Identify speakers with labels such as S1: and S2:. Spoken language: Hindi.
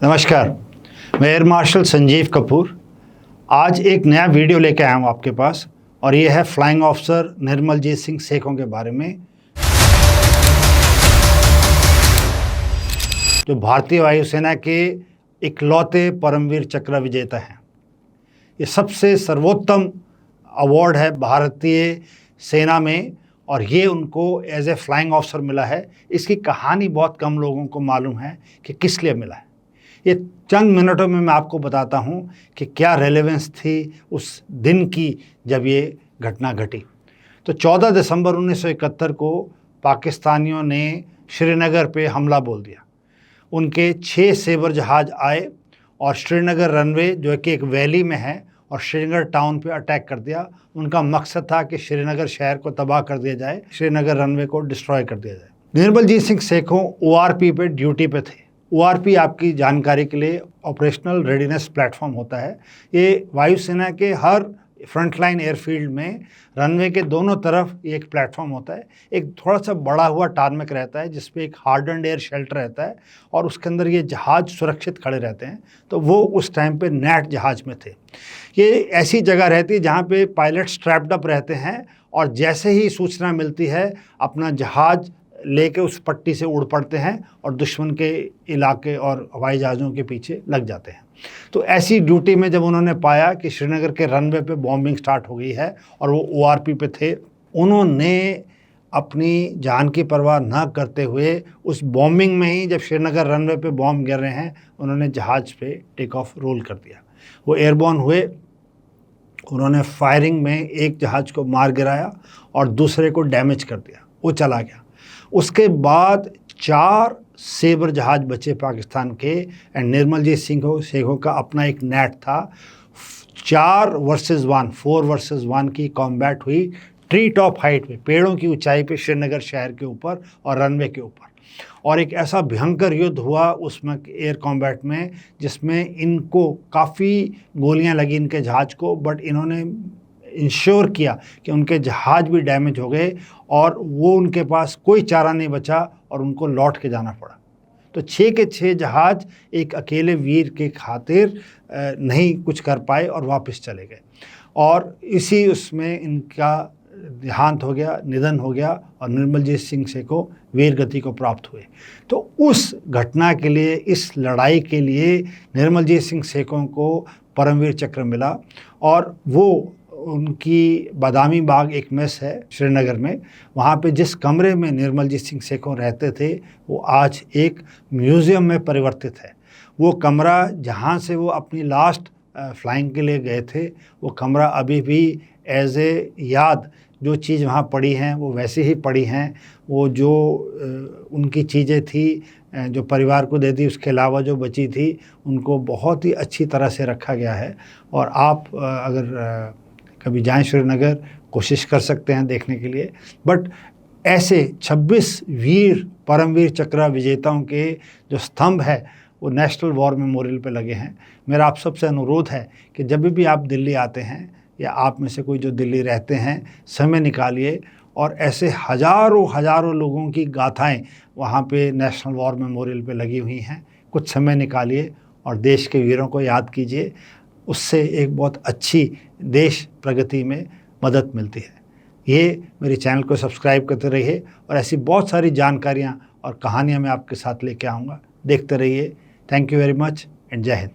S1: नमस्कार, मैं एयर मार्शल संजीव कपूर आज एक नया वीडियो लेकर आया हूँ आपके पास और ये है फ्लाइंग ऑफिसर निर्मलजीत सिंह सेखों के बारे में, जो भारतीय वायुसेना के इकलौते परमवीर चक्र विजेता हैं। ये सबसे सर्वोत्तम अवार्ड है भारतीय सेना में और ये उनको एज ए फ्लाइंग ऑफिसर मिला है। इसकी कहानी बहुत कम लोगों को मालूम है कि किस लिए मिला है। ये चंद मिनटों में मैं आपको बताता हूँ कि क्या रेलेवेंस थी उस दिन की जब ये घटना घटी। तो 14 दिसंबर 1971 को पाकिस्तानियों ने श्रीनगर पे हमला बोल दिया। उनके 6 सेबर जहाज़ आए और श्रीनगर रनवे जो कि एक वैली में है और श्रीनगर टाउन पे अटैक कर दिया। उनका मकसद था कि श्रीनगर शहर को तबाह कर दिया जाए, श्रीनगर रनवे को डिस्ट्रॉय कर दिया जाए। निर्मलजीत सिंह सेखों ORP पे ड्यूटी पे थे। ORP आपकी जानकारी के लिए ऑपरेशनल रेडीनेस प्लेटफॉर्म होता है। ये वायुसेना के हर फ्रंटलाइन एयरफील्ड में रनवे के दोनों तरफ एक प्लेटफॉर्म होता है। एक थोड़ा सा बड़ा हुआ टारमेक रहता है जिसपे एक हार्डन्ड एयर शेल्टर रहता है और उसके अंदर ये जहाज़ सुरक्षित खड़े रहते हैं। तो वो उस टाइम पे नेट जहाज़ में थे। ये ऐसी जगह रहती है जहाँ पे पायलट स्ट्रैप्ड अप रहते हैं और जैसे ही सूचना मिलती है अपना जहाज़ लेके उस पट्टी से उड़ पड़ते हैं और दुश्मन के इलाके और हवाई जहाज़ों के पीछे लग जाते हैं। तो ऐसी ड्यूटी में जब उन्होंने पाया कि श्रीनगर के रनवे पे बॉम्बिंग स्टार्ट हो गई है और वो ORP पे थे, उन्होंने अपनी जान की परवाह न करते हुए उस बॉम्बिंग में ही जब श्रीनगर रनवे पे बॉम्ब गिर रहे हैं उन्होंने जहाज़ पे टेक ऑफ रोल कर दिया। वो एयरबॉर्न हुए। उन्होंने फायरिंग में एक जहाज़ को मार गिराया और दूसरे को डैमेज कर दिया, वो चला गया। उसके बाद 4 सेबर जहाज़ बचे पाकिस्तान के एंड निर्मलजीत सिंह सेखों का अपना एक नेट था। 4 वर्सेस 1 की कॉम्बैट हुई ट्री टॉप हाइट पे, पेड़ों की ऊंचाई पे श्रीनगर शहर के ऊपर और रनवे के ऊपर। और एक ऐसा भयंकर युद्ध हुआ उसमें एयर कॉम्बैट में जिसमें इनको काफ़ी गोलियां लगी इनके जहाज़ को, बट इन्होंने इंश्योर किया कि उनके जहाज़ भी डैमेज हो गए और वो उनके पास कोई चारा नहीं बचा और उनको लौट के जाना पड़ा। तो 6 के 6 जहाज़ एक अकेले वीर के खातिर नहीं कुछ कर पाए और वापस चले गए और इसी उसमें इनका देहांत हो गया, निधन हो गया और निर्मलजीत सिंह सेखों वीर गति को प्राप्त हुए। तो उस घटना के लिए, इस लड़ाई के लिए निर्मलजीत सिंह सेखों को परमवीर चक्र मिला और वो उनकी बादामी बाग एक मेस है श्रीनगर में, वहाँ पे जिस कमरे में निर्मलजीत सिंह सेखों रहते थे वो आज एक म्यूज़ियम में परिवर्तित है। वो कमरा जहाँ से वो अपनी लास्ट फ्लाइंग के लिए गए थे, वो कमरा अभी भी एज ए याद जो चीज़ वहाँ पड़ी हैं वो वैसे ही पड़ी हैं। वो जो उनकी चीज़ें थी जो परिवार को दे दी, उसके अलावा जो बची थी उनको बहुत ही अच्छी तरह से रखा गया है। और आप अगर कभी जाएं श्रीनगर, कोशिश कर सकते हैं देखने के लिए। बट ऐसे 26 वीर परमवीर चक्र विजेताओं के जो स्तंभ है वो नेशनल वॉर मेमोरियल पे लगे हैं। मेरा आप सबसे अनुरोध है कि जब भी आप दिल्ली आते हैं या आप में से कोई जो दिल्ली रहते हैं, समय निकालिए और ऐसे हज़ारों लोगों की गाथाएं वहाँ पे नेशनल वॉर मेमोरियल पे लगी हुई हैं। कुछ समय निकालिए और देश के वीरों को याद कीजिए। उससे एक बहुत अच्छी देश प्रगति में मदद मिलती है। ये मेरे चैनल को सब्सक्राइब करते रहिए और ऐसी बहुत सारी जानकारियाँ और कहानियाँ मैं आपके साथ लेके आऊँगा। देखते रहिए। Thank you very much and जय हिंद।